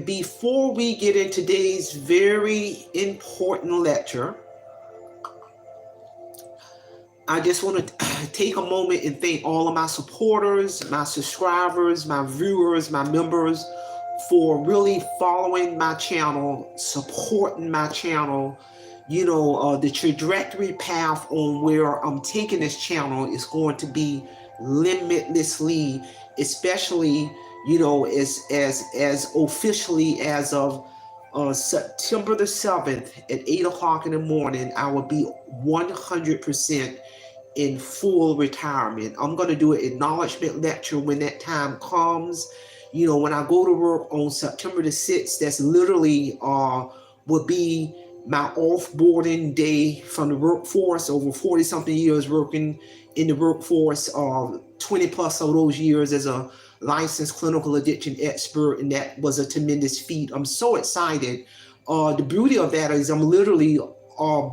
before we get into today's very important lecture, I just want to take a moment and thank all of my supporters, my subscribers, my viewers, my members for really following my channel, supporting my channel. The trajectory path on where I'm taking this channel is going to be limitlessly, especially, as officially as of September the 7th at 8 o'clock in the morning, I will be 100% in full retirement. I'm going to do an acknowledgement lecture when that time comes. When I go to work on September the 6th, that's literally will be my offboarding day from the workforce. Over 40 something years working in the workforce, 20 plus of those years as a licensed clinical addiction expert, and that was a tremendous feat. I'm so excited. The beauty of that is I'm literally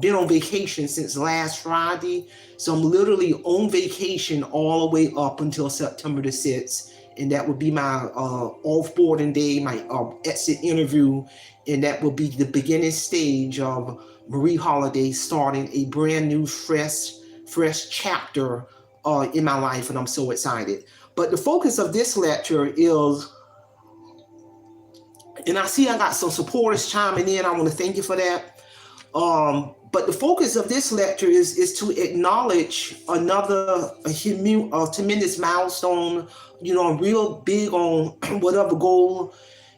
been on vacation since last Friday. So I'm literally on vacation all the way up until September the 6th. And that would be my offboarding day, my exit interview. And that will be the beginning stage of Marie Holiday starting a brand new, fresh chapter in my life. And I'm so excited. But the focus of this lecture is, and I see I got some supporters chiming in. I want to thank you for that. But the focus of this lecture is to acknowledge another tremendous milestone. I'm real big on whatever goal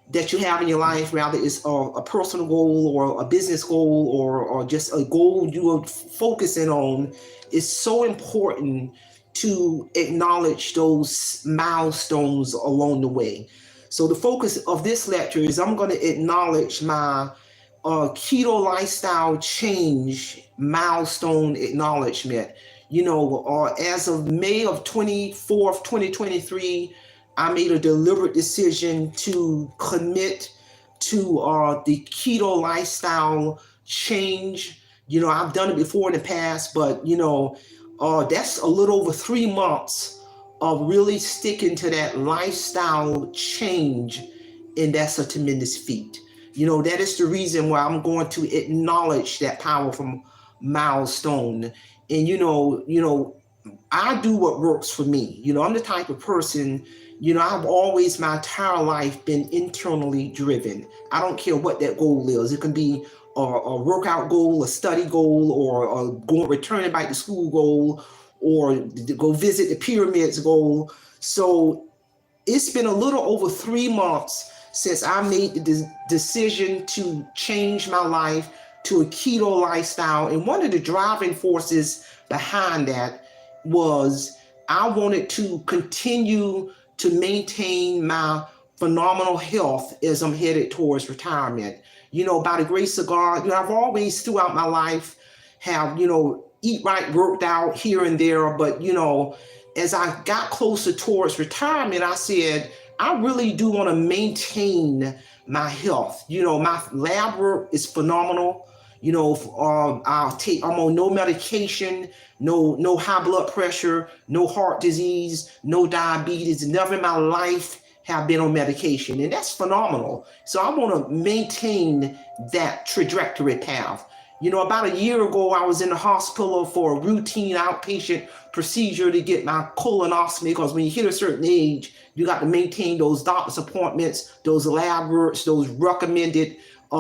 that you have in your life, rather it's a personal goal or a business goal or just a goal you are focusing on. It's so important to acknowledge those milestones along the way. So the focus of this lecture is I'm going to acknowledge my keto lifestyle change milestone acknowledgement. As of May of 24th, 2023, I made a deliberate decision to commit to the keto lifestyle change. I've done it before in the past, but that's a little over 3 months of really sticking to that lifestyle change, and that's a tremendous feat. That is the reason why I'm going to acknowledge that powerful milestone. And, I do what works for me. I'm the type of person, I've always my entire life been internally driven. I don't care what that goal is. It can be a workout goal, a study goal, or returning back to school goal, or go visit the pyramids goal. So it's been a little over 3 months since I made the decision to change my life to a keto lifestyle. And one of the driving forces behind that was I wanted to continue to maintain my phenomenal health as I'm headed towards retirement. By the grace of God, I've always throughout my life have, eat right, worked out here and there. But, as I got closer towards retirement, I said, I really do want to maintain my health. My lab work is phenomenal. I'm on no medication, no high blood pressure, no heart disease, no diabetes. Never in my life have been on medication, and that's phenomenal. So I want to maintain that trajectory path. About a year ago, I was in the hospital for a routine outpatient procedure to get my colonoscopy, because when you hit a certain age, you got to maintain those doctor's appointments, those lab works, those recommended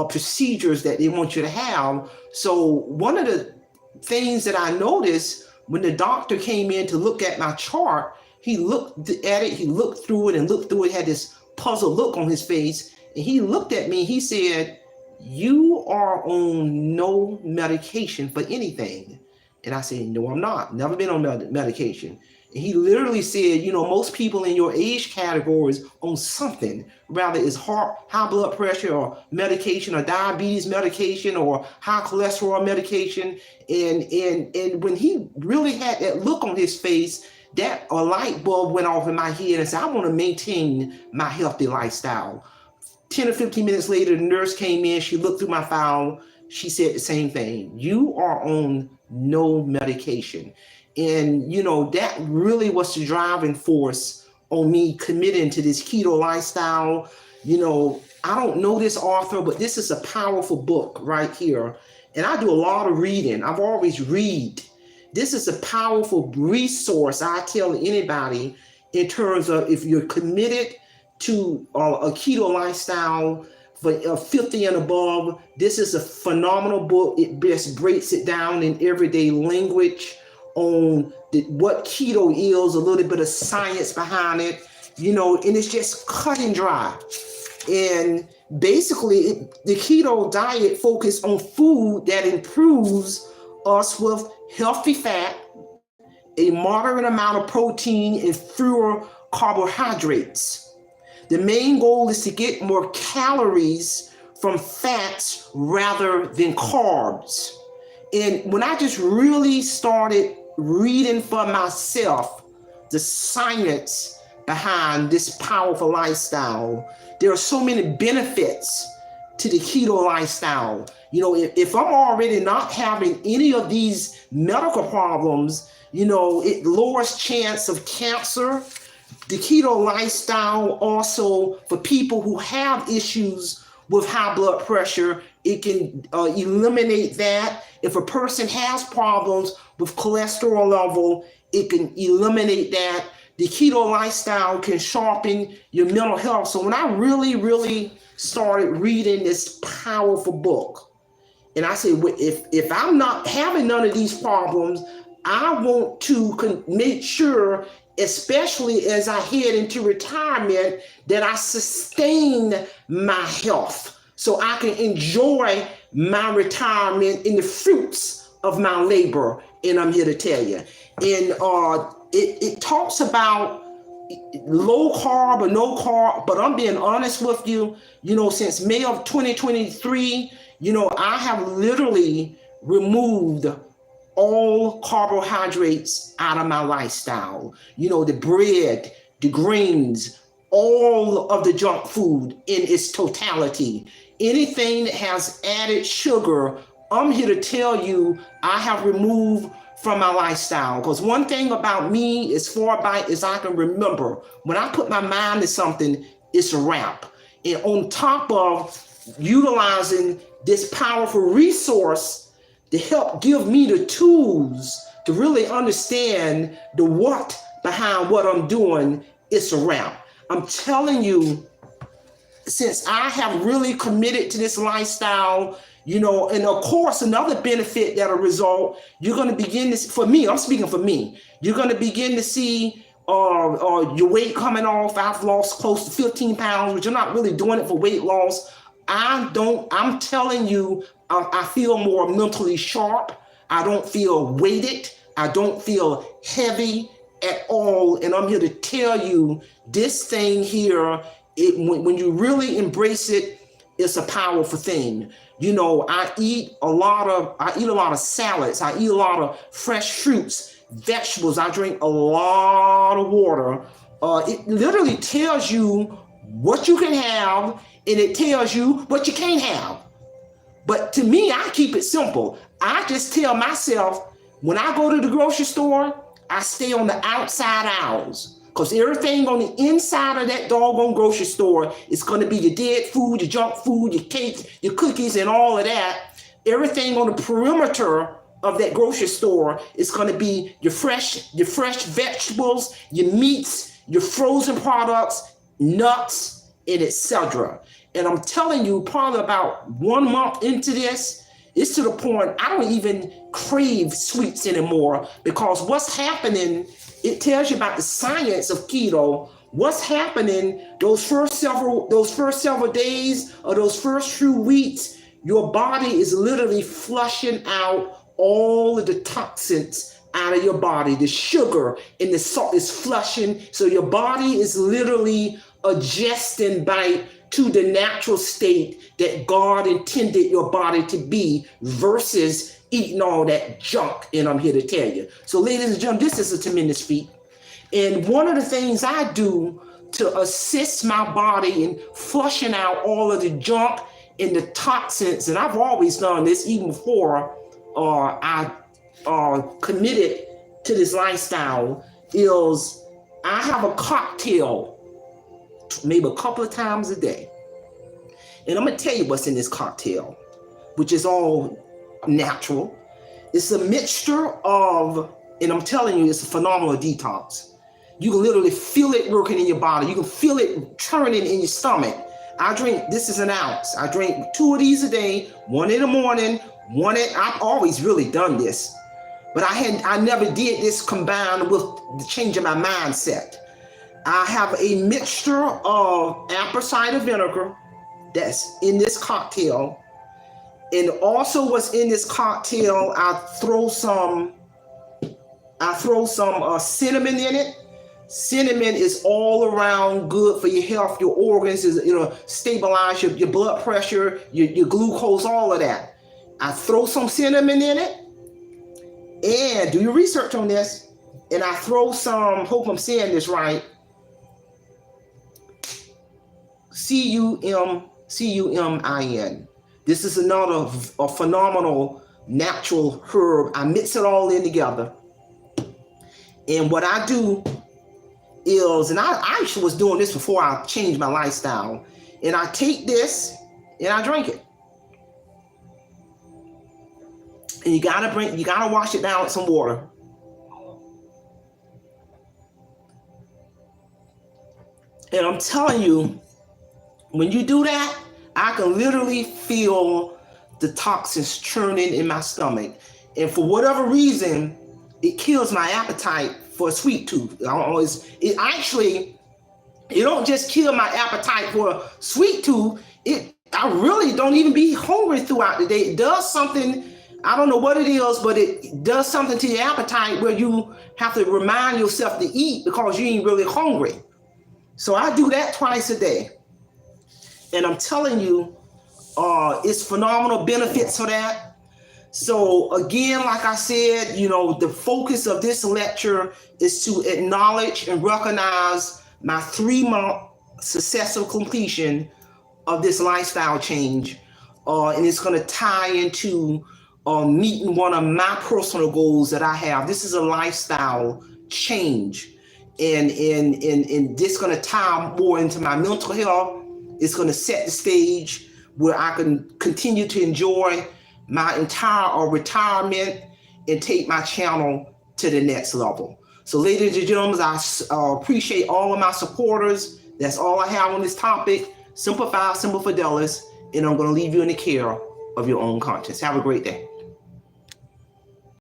procedures that they want you to have. So one of the things that I noticed when the doctor came in to look at my chart, he looked at it, he looked through it, had this puzzled look on his face, and he looked at me, he said, "You are on no medication for anything." And I said, "No, I'm not. Never been on medication." And he literally said, most people in your age categories on something, rather it's high blood pressure or medication, or diabetes medication, or high cholesterol medication. And when he really had that look on his face, that a light bulb went off in my head and said, I want to maintain my healthy lifestyle. 10 or 15 minutes later, the nurse came in, she looked through my file, she said the same thing. You are on no medication. And, that really was the driving force on me committing to this keto lifestyle. I don't know this author, but this is a powerful book right here. And I do a lot of reading. I've always read. This is a powerful resource, I tell anybody, in terms of if you're committed to a keto lifestyle for 50 and above. This is a phenomenal book. It best breaks it down in everyday language on what keto is, a little bit of science behind it, and it's just cut and dry. And basically, the keto diet focuses on food that improves us with healthy fat, a moderate amount of protein, and fewer carbohydrates. The main goal is to get more calories from fats rather than carbs. And when I just really started reading for myself the science behind this powerful lifestyle, there are so many benefits to the keto lifestyle. If I'm already not having any of these medical problems, it lowers chance of cancer. The keto lifestyle also, for people who have issues with high blood pressure, it can eliminate that. If a person has problems with cholesterol level, it can eliminate that. The keto lifestyle can sharpen your mental health. So when I really, really started reading this powerful book, and I said, if I'm not having none of these problems, I want to make sure, especially as I head into retirement, that I sustain my health so I can enjoy my retirement in the fruits of my labor. And I'm here to tell you. And it talks about low carb or no carb, but I'm being honest with you, since May of 2023, I have literally removed all carbohydrates out of my lifestyle. The bread, the grains, all of the junk food in its totality. Anything that has added sugar, I'm here to tell you, I have removed from my lifestyle. Because one thing about me, as far back as I can remember, when I put my mind to something, it's a wrap. And on top of utilizing this powerful resource to help give me the tools to really understand the what behind what I'm doing, it's a wrap. I'm telling you, since I have really committed to this lifestyle, and of course, another benefit that'll result, you're going to begin to, for me, I'm speaking for me, you're going to begin to see your weight coming off. I've lost close to 15 pounds, but you're not really doing it for weight loss. I'm telling you, I feel more mentally sharp. I don't feel weighted. I don't feel heavy at all. And I'm here to tell you, this thing here, when you really embrace it, it's a powerful thing. I eat a lot of salads. I eat a lot of fresh fruits, vegetables. I drink a lot of water. It literally tells you what you can have, and it tells you what you can't have. But to me, I keep it simple. I just tell myself, when I go to the grocery store, I stay on the outside aisles. Because everything on the inside of that doggone grocery store is going to be your dead food, your junk food, your cakes, your cookies, and all of that. Everything on the perimeter of that grocery store is going to be your fresh vegetables, your meats, your frozen products, nuts, and etc. And I'm telling you, probably about 1 month into this, it's to the point I don't even crave sweets anymore, because what's happening, it tells you about the science of keto. What's happening those first several days or those first few weeks, your body is literally flushing out all of the toxins out of your body. The sugar and the salt is flushing. So your body is literally adjusting back to the natural state that God intended your body to be, versus eating all that junk. And I'm here to tell you. So ladies and gentlemen, this is a tremendous feat. And one of the things I do to assist my body in flushing out all of the junk and the toxins, and I've always done this even before I committed to this lifestyle, is I have a cocktail maybe a couple of times a day. And I'm gonna tell you what's in this cocktail, which is all natural. It's a mixture of, and I'm telling you, it's a phenomenal detox. You can literally feel it working in your body. You can feel it churning in your stomach. I drink, this is an ounce. I drink 2 of these a day, 1 in the morning, I've always really done this, but I never did this combined with the change in my mindset. I have a mixture of apple cider vinegar that's in this cocktail. And also what's in this cocktail, I throw some cinnamon in it. Cinnamon is all around good for your health, your organs, stabilize your blood pressure, your glucose, all of that. I throw some cinnamon in it, and do your research on this. And I throw some, hope I'm saying this right, cumin. This is another phenomenal natural herb. I mix it all in together. And what I do is, and I actually was doing this before I changed my lifestyle, and I take this and I drink it. And you gotta wash it down with some water. And I'm telling you, when you do that, I can literally feel the toxins churning in my stomach. And for whatever reason, it kills my appetite for a sweet tooth. It don't just kill my appetite for a sweet tooth. I really don't even be hungry throughout the day. It does something, I don't know what it is, but it does something to your appetite where you have to remind yourself to eat because you ain't really hungry. So I do that twice a day. And I'm telling you, it's phenomenal benefits for that. So again, like I said, the focus of this lecture is to acknowledge and recognize my 3-month successful completion of this lifestyle change. And it's going to tie into meeting one of my personal goals that I have. This is a lifestyle change. And this going to tie more into my mental health. It's going to set the stage where I can continue to enjoy my entire retirement and take my channel to the next level. So ladies and gentlemen, I appreciate all of my supporters. That's all I have on this topic. Simple Fidelis, and I'm going to leave you in the care of your own conscience. Have a great day.